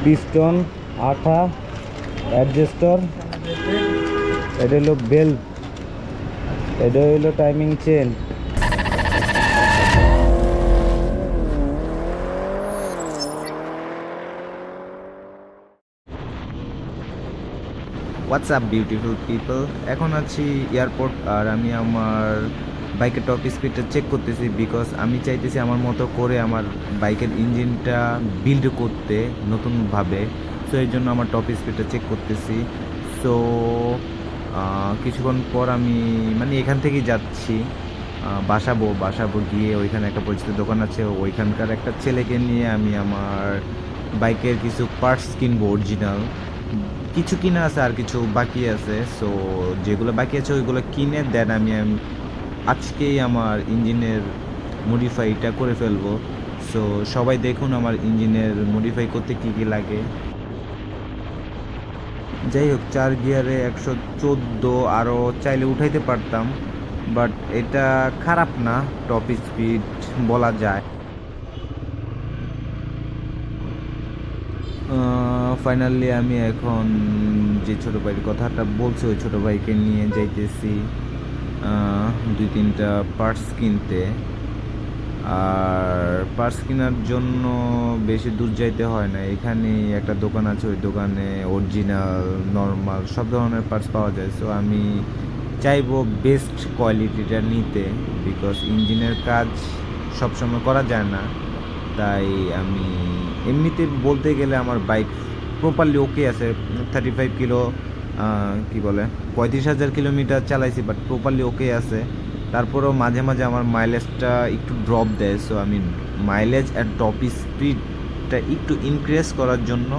Piston, আঠা, adjuster, এটা হলো বেল্ট, এটা হলো timing chain. WhatsApp beautiful people, এখন আছি এয়ারপোর্ট আর আমি আমার বাইকের টপ স্পিডটা চেক করতেছি, বিকজ আমি চাইতেছি আমার মতো করে আমার বাইকের ইঞ্জিনটা বিল্ড করতে নতুনভাবে। সো এই জন্য আমার টপ স্পিডটা চেক করতেছি। সো কিছুক্ষণ পর আমি মানে এখান থেকেই যাচ্ছি, বাসাবো গিয়ে ওইখানে একটা পরিচিত দোকান আছে, ওইখানকার একটা ছেলেকে নিয়ে আমি আমার বাইকের কিছু পার্টস কিনবো অরিজিনাল। কিছু কিনা আছে আর কিছু বাকি আছে। সো যেগুলো বাকি আছে ওইগুলো কিনে দেন আমি আজকেই আমার ইঞ্জিনের মডিফাইটা করে ফেলবো। সো সবাই দেখুন আমার ইঞ্জিনের মডিফাই করতে কী কী লাগে। যাই হোক, 4 গিয়ারে 114, আরও চাইলে উঠাইতে পারতাম, বাট এটা খারাপ না, টপ স্পিড বলা যায়। ফাইনালি আমি এখন যে ছোটো ভাইয়ের কথাটা বলছি ওই ছোটো ভাইকে নিয়ে যাইতেছি 2-3টা পার্টস কিনতে। আর পার্টস কেনার জন্য বেশি দূর যাইতে হয় না, এখানেই একটা দোকান আছে, ওই দোকানে অরিজিনাল নর্মাল সব ধরনের পার্টস পাওয়া যায়। সো আমি চাইবো বেস্ট কোয়ালিটিটা নিতে, বিকজ ইঞ্জিনের কাজ সবসময় করা যায় না। তাই আমি এমনিতে বলতে গেলে আমার বাইক প্রপারলি ওকে আছে। 35 কিলো কি বলে 35,000 কিলোমিটার চালাইছি, বাট প্রপারলি ওকে আছে। তারপরেও মাঝে মাঝে আমার মাইলেজটা একটু ড্রপ দেয়। সো আমি মাইলেজ আর টপ স্পিডটা একটু ইনক্রিজ করার জন্য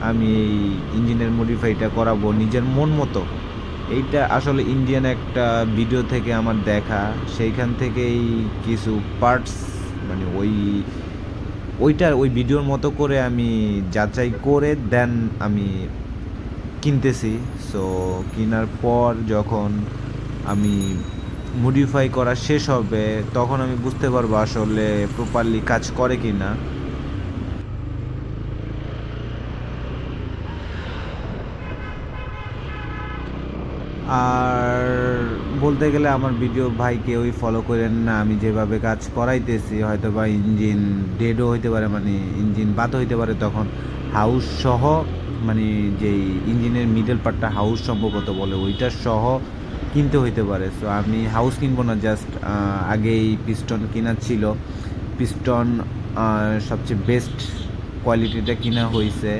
আমি এই ইঞ্জিনের মডিফাইটা করাবো নিজের মন মতো। এইটা আসলে ইন্ডিয়ান একটা ভিডিও থেকে আমার দেখা, সেইখান থেকেই কিছু পার্টস মানে ওই ভিডিওর মতো করে আমি যাচাই করে দেন আমি কিনতেছি। সো কেনার পর যখন আমি মডিফাই করা শেষ হবে তখন আমি বুঝতে পারবো আসলে প্রপারলি কাজ করে কি না। আর বলতে গেলে আমার ভিডিও ভাই কেউই ফলো করেন না, আমি যেভাবে কাজ করাইতেছি হয়তো বা ইঞ্জিন ডেডও হইতে পারে, মানে ইঞ্জিন বাদ হইতে পারে, তখন হাউস সহ মানে যেই ইঞ্জিনের মিডল পার্টটা হাউস সম্ভবত বলে ওইটা সহ কিনতে হইতে পারে। সো আমি হাউস কিনবো না, জাস্ট আগেই পিস্টন কেনা ছিল, পিস্টন সবচেয়ে বেস্ট কোয়ালিটিটা কিনা হয়েছে।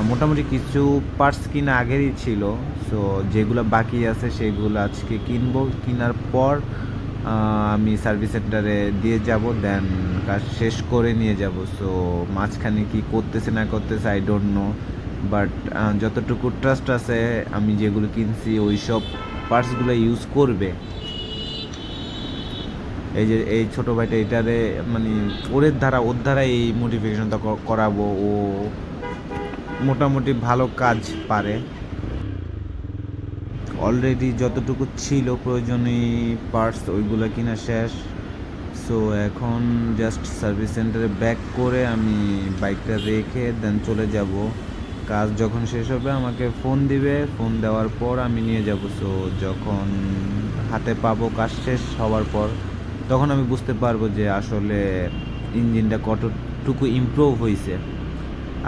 মোটামুটি কিছু পার্টস কিনা আগেরই ছিল। সো যেগুলো বাকি আছে সেগুলো আজকে কিনবো, কেনার পর আমি সার্ভিস সেন্টারে দিয়ে যাব, দেন কাজ শেষ করে নিয়ে যাব। সো মাঝখানে কি করতেছে না করতেছে আই ডোন্ট নো, বাট যতটুকু ট্রাস্ট আছে আমি যেগুলো কিনছি ওই সব পার্টসগুলো ইউজ করবে। এই যে এই ছোটো ভাইটা এটারে মানে ওর দ্বারা এই মোটিভেশনটা করাবো, ও মোটামুটি ভালো কাজ পারে। অলরেডি যতটুকু ছিল প্রয়োজনীয় পার্টস ওইগুলো কিনা শেষ। সো এখন জাস্ট সার্ভিস সেন্টারে ব্যাক করে আমি বাইকটা রেখে দেন চলে যাব। কাজ যখন শেষ হবে আমাকে ফোন দিবে, ফোন দেওয়ার পর আমি নিয়ে যাব। সো যখন হাতে পাবো কাজ শেষ হওয়ার পর তখন আমি বুঝতে পারবো যে আসলে ইঞ্জিনটা কতটুকু ইমপ্রুভ হয়েছে।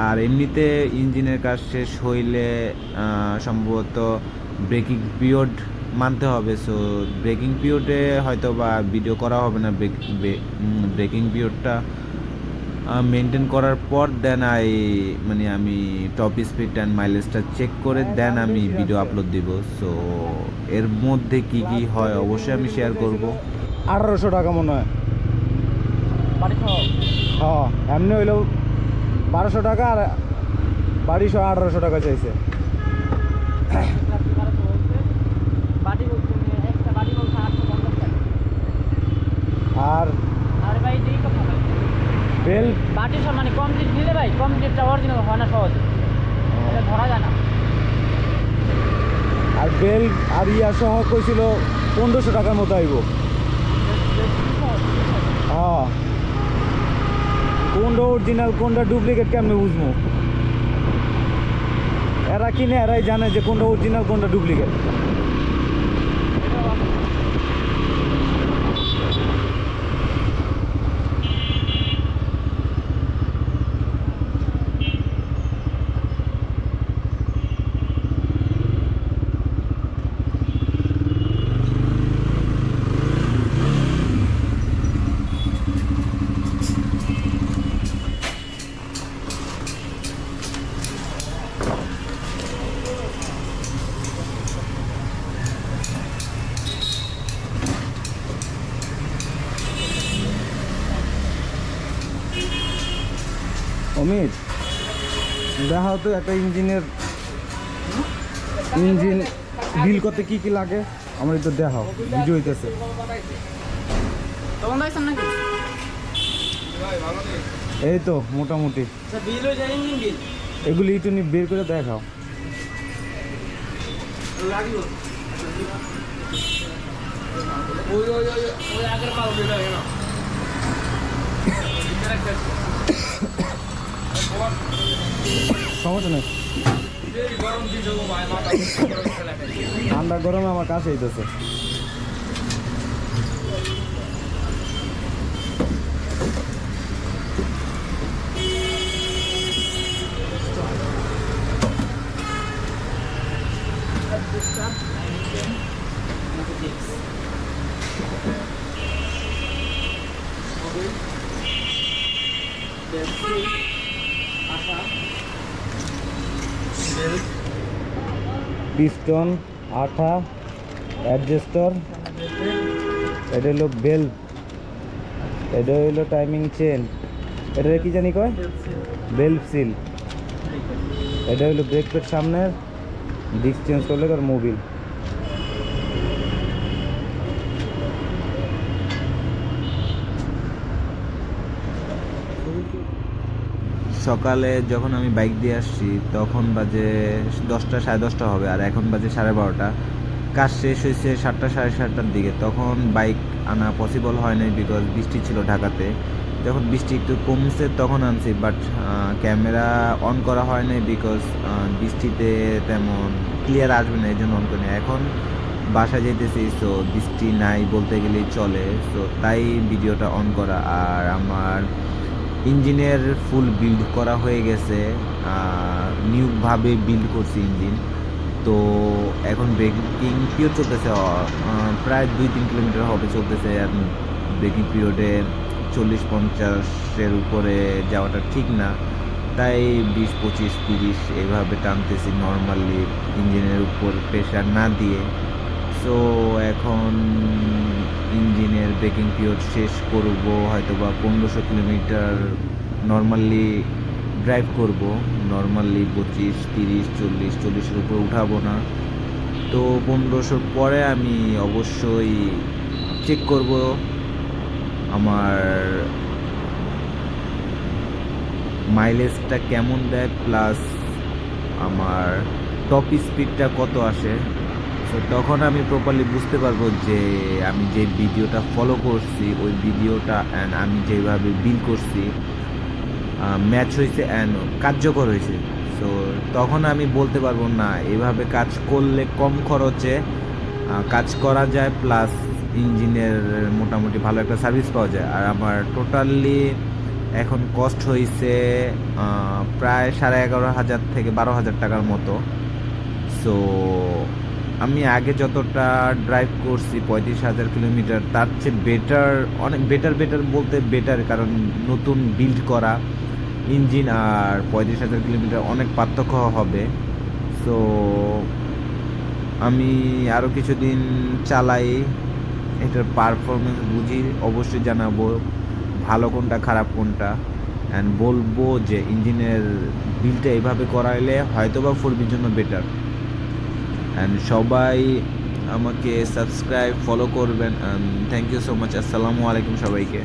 আর এমনিতে ইঞ্জিনের কাজ শেষ হইলে সম্ভবত ব্রেকিং পিরিয়ড মানতে হবে। সো ব্রেকিং পিরিয়ডে হয়তো বা ভিডিও করা হবে না, ব্রেকিং পিরিয়ডটা মেনটেন করার পর দেন মানে আমি টপ স্পিড অ্যান্ড মাইলেজটা চেক করে দেন আমি ভিডিও আপলোড দিব। সো এর মধ্যে কি কি হয় অবশ্যই আমি শেয়ার করব। 1800 টাকা মনে হয়। হ্যাঁ এমনি হইলেও 1200 টাকা, আর বাড়ি সহ 1800 টাকা চাইছে। আর বেল বাটি সব মানে কম জিনিস নিলে ভাই কম জিনিসটা অরিজিনাল হয় না সহজে, এটা ধরা যায় না। আর বেল আর ইয়া সহ কইছিল 1500 টাকার মতো আইব। হ্যাঁ কোনটা অরিজিনাল কোনটা ডুপ্লিকেট কেমনে বুঝবো? এরা কিনে এরাই জানে যে কোনটা অরিজিনাল কোনটা ডুপ্লিকেট। অমিত, দেখাও তো একটা ইঞ্জিন বিল করতে কি কি লাগে আমার একটু দেখাও, ভিডিও হইতেছে। তখন দেখছেন নাকি এই তো মোটামুটি বিল হয়ে যায়, ইঞ্জিন বিল এগুলি একটু বের করে দেখাও। লাগলো ওই আগের মাল বিল হয় না। সমস্যা নেই, ঠান্ডা গরমে আমার কাছে হইতেছে। পিস্টন, আঠা, অ্যাডজাস্টার, এটা হলো বেল্ট, এটা হলো টাইমিং চেন, এটা কি জানি কয় বেল্ট সিল, এটা হলো ব্রেক প্যাড সামনের, ডিস্ক চেঞ্জ করলে আর মোবিল। সকালে যখন আমি বাইক দিয়ে আসছি তখন বাজে 10টা, 10:30 হবে, আর এখন বাজে 12:30। কাজ শেষ হয়েছে 7টা, 7:30টার দিকে। তখন বাইক আনা পসিবল হয় নাই বিকজ বৃষ্টি ছিল ঢাকাতে। যখন বৃষ্টি একটু কমছে তখন আনছি, বাট ক্যামেরা অন করা হয় নাই বিকজ বৃষ্টিতে তেমন ক্লিয়ার আসবে না, এই জন্য অন করি। এখন বাসায় যেতেছি, সো বৃষ্টি নাই বলতে গেলেই চলে, সো তাই ভিডিওটা অন করা। আর আমার ইঞ্জিনের ফুল বিল্ড করা হয়ে গেছে, নিউভাবে বিল্ড করছি ইঞ্জিন। তো এখন ব্রেকিং পিরিয়ড চলতেছে, প্রায় 2-3 কিলোমিটার হবে চলতেছে। আর ব্রেকিং পিরিয়ডে 40-50-এর উপরে যাওয়াটা ঠিক না, তাই 20-25-30 এইভাবে টানতেছি নর্মালি, ইঞ্জিনের উপর প্রেশার না দিয়ে। সো এখন ইঞ্জিনের ব্রেকিং পিরিয়ড শেষ করব, হয়তো বা 1500 কিলোমিটার নর্মালি ড্রাইভ করব। নর্মালি 25-30-40-40-এর উপর উঠাবো না। তো 1500 পরে আমি অবশ্যই চেক করব আমার মাইলেজটা কেমন দেয়, প্লাস আমার টপ স্পিডটা কত আসে। তো তখন আমি প্রপারলি বুঝতে পারবো যে আমি যে ভিডিওটা ফলো করছি ওই ভিডিওটা অ্যান্ড আমি যেভাবে বিল করছি ম্যাচ হয়েছে অ্যান্ড কার্যকর হয়েছে। সো তখন আমি বলতে পারবো না, এভাবে কাজ করলে কম খরচে কাজ করা যায়, প্লাস ইঞ্জিনের মোটামুটি ভালো একটা সার্ভিস পাওয়া যায়। আর আমার টোটালি এখন কস্ট হয়েছে প্রায় 11,500 থেকে 12,000 টাকার মতো। সো আমি আগে যতটা ড্রাইভ করছি 35,000 কিলোমিটার, তার চেয়ে বেটার, অনেক বেটার বলতে বেটার, কারণ নতুন বিল্ড করা ইঞ্জিন আর 35,000 কিলোমিটার অনেক পার্থক্য হবে। সো আমি আরও কিছুদিন চালাই, এটার পারফরমেন্স বুঝি, অবশ্যই জানাবো ভালো কোনটা খারাপ কোনটা, অ্যান্ড বলবো যে ইঞ্জিনের বিলটা এইভাবে করাইলে হয়তো বা 4B'র জন্য বেটার। অ্যান্ড সবাই আমাকে সাবস্ক্রাইব ফলো করবেন, and thank you so much. আসসালামু আলাইকুম সবাইকে।